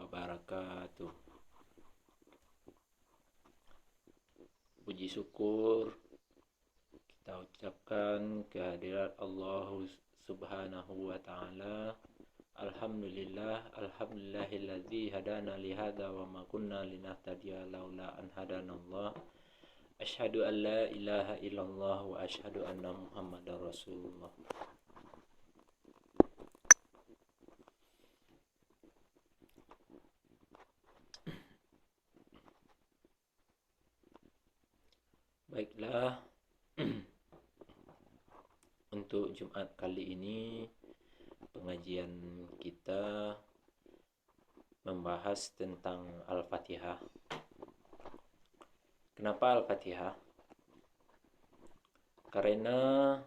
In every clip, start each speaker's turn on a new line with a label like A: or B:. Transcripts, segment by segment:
A: wabarakatuh. Puji syukur kita ucapkan kehadirat Allah Subhanahu wa taala. Alhamdulillahilladzi hadana li hadza wa ma kunna linahtadiya laula an hadanallah. Asyhadu an la ilaha illallah wa asyhadu anna Muhammadar Rasulullah. Baiklah, untuk Jumat kali ini pengajian kita membahas tentang Al-Fatihah. Kenapa Al-Fatihah? Karena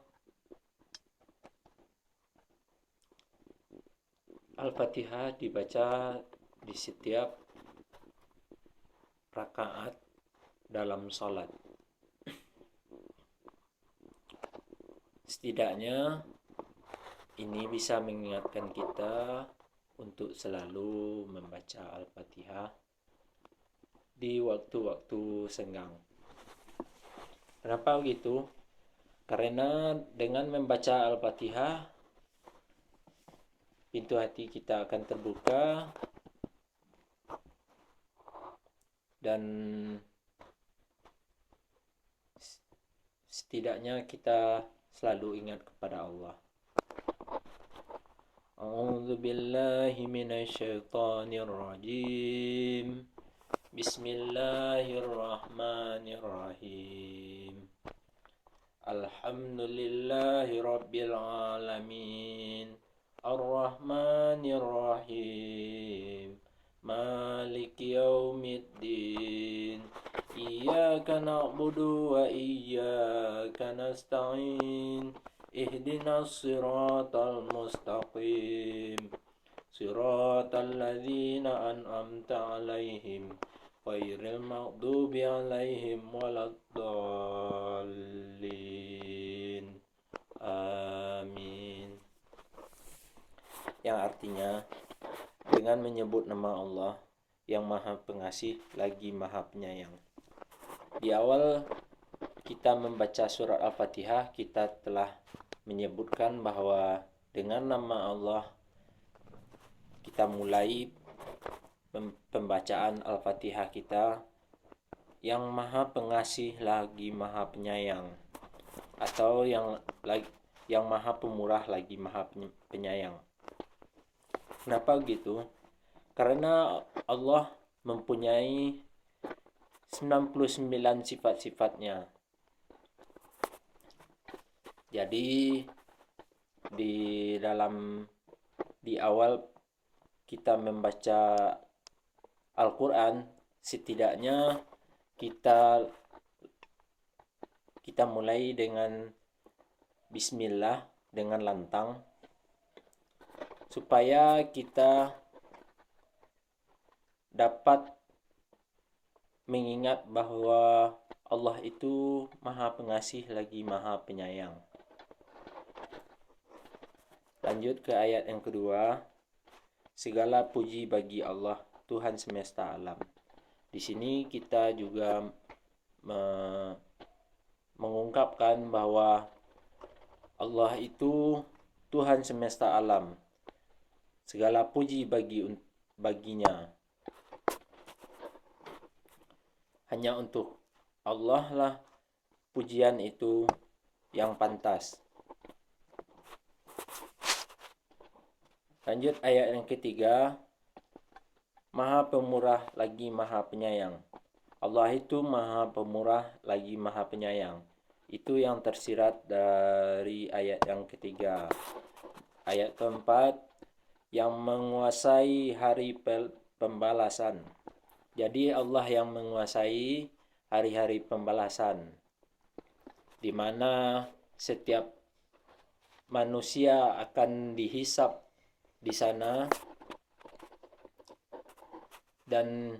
A: Al-Fatihah dibaca di setiap rakaat dalam salat. Setidaknya ini bisa mengingatkan kita untuk selalu membaca Al-Fatihah di waktu-waktu senggang. Kenapa begitu? Karena dengan membaca Al-Fatihah, pintu hati kita akan terbuka dan setidaknya kita selalu ingat kepada Allah. A'udzu billahi minasyaitonir rajim. Bismillahirrahmanirrahim. Alhamdulillahi rabbil alamin. Ar-Rahmanir Rahim. Maliki yaumiddin. Iyyaka na'budu wa iyyaka nasta'in. Ihdinas siratal mustaqim. Siratal ladzina an'amta 'alaihim ghairil maghdubi 'alaihim waladdallin. Amin. Yang artinya, dengan menyebut nama Allah yang Maha Pengasih lagi Maha Penyayang. Di awal kita membaca surat Al-Fatihah, kita telah menyebutkan bahwa dengan nama Allah kita mulai pembacaan Al-Fatihah kita, yang Maha Pengasih lagi Maha Penyayang, atau yang Maha Pemurah lagi Maha Penyayang. Kenapa begitu? Karena Allah mempunyai 99 sifat-sifatnya. Jadi di awal kita membaca Al-Quran, setidaknya kita mulai dengan Bismillah, dengan lantang, supaya kita dapat mengingat bahwa Allah itu Maha Pengasih lagi Maha Penyayang. Lanjut ke ayat yang kedua. Segala puji bagi Allah, Tuhan semesta alam. Di sini kita juga mengungkapkan bahwa Allah itu Tuhan semesta alam. Segala puji baginya. Hanya untuk Allah lah pujian itu yang pantas. Lanjut ayat yang ketiga. Maha Pemurah lagi Maha Penyayang. Allah itu Maha Pemurah lagi Maha Penyayang. Itu yang tersirat dari ayat yang ketiga. Ayat keempat, yang menguasai hari pembalasan. Jadi Allah yang menguasai hari-hari pembalasan, di mana setiap manusia akan dihisap di sana dan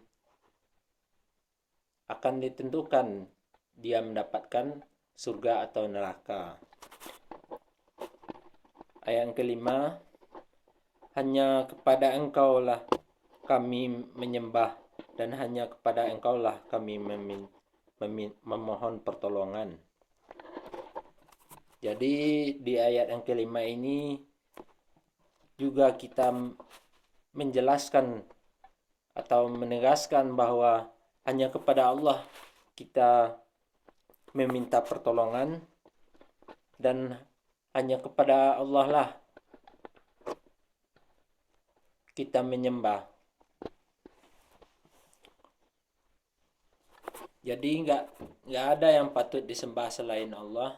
A: akan ditentukan dia mendapatkan surga atau neraka. Ayat kelima, hanya kepada Engkau lah kami menyembah, dan hanya kepada Engkaulah kami memohon pertolongan. Jadi di ayat yang kelima ini juga kita menjelaskan atau menegaskan bahwa hanya kepada Allah kita meminta pertolongan, dan hanya kepada Allah lah kita menyembah. Jadi nggak ada yang patut disembah selain Allah,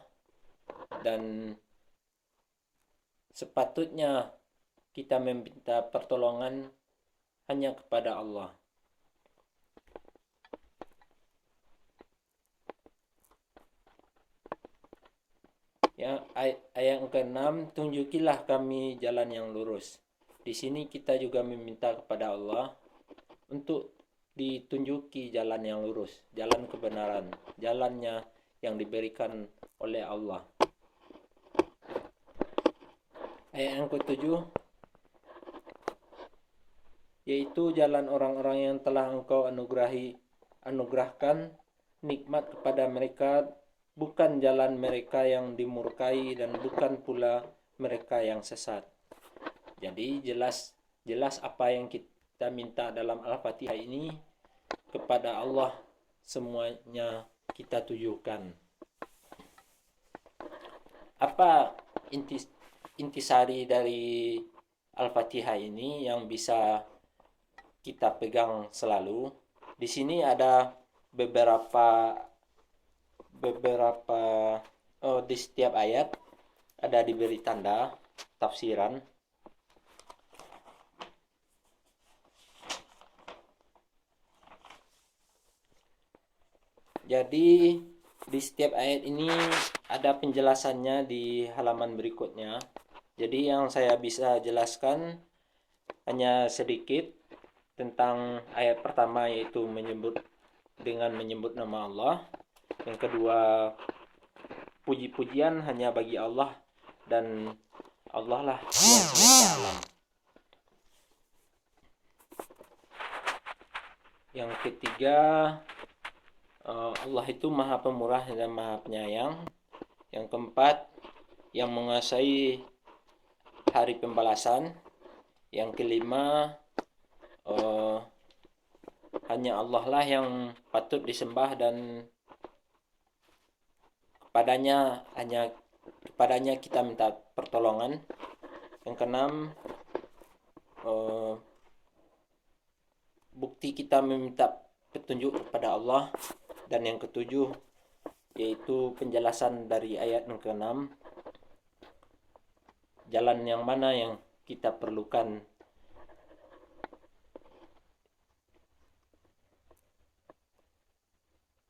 A: dan sepatutnya kita meminta pertolongan hanya kepada Allah. Ya, ayat yang ke-6, tunjukilah kami jalan yang lurus. Di sini kita juga meminta kepada Allah untuk ditunjuki jalan yang lurus, jalan kebenaran, jalannya yang diberikan oleh Allah. Ayat yang ke-7, yaitu jalan orang-orang yang telah Engkau anugerahkan nikmat kepada mereka, bukan jalan mereka yang dimurkai dan bukan pula mereka yang sesat. Jadi jelas apa yang kita minta dalam Al-Fatihah ini kepada Allah semuanya kita tujukan. Apa intisari dari Al-Fatihah ini yang bisa kita pegang selalu? Di sini ada beberapa di setiap ayat ada diberi tanda tafsiran. Jadi di setiap ayat ini ada penjelasannya di halaman berikutnya. Jadi yang saya bisa jelaskan hanya sedikit tentang ayat pertama, yaitu menyebut nama Allah. Yang kedua, puji-pujian hanya bagi Allah, dan Allah lah yang semesta alam. Yang ketiga, Allah itu maha pemurah dan maha penyayang. Yang keempat, yang menguasai hari pembalasan. Yang kelima, hanya Allah lah yang patut disembah, dan kepadanya kita minta pertolongan. Yang keenam, bukti kita meminta petunjuk kepada Allah. Dan yang ketujuh, yaitu penjelasan dari ayat yang ke-6, jalan yang mana yang kita perlukan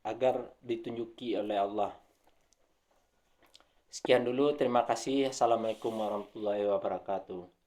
A: agar ditunjuki oleh Allah. Sekian dulu, terima kasih. Assalamualaikum warahmatullahi wabarakatuh.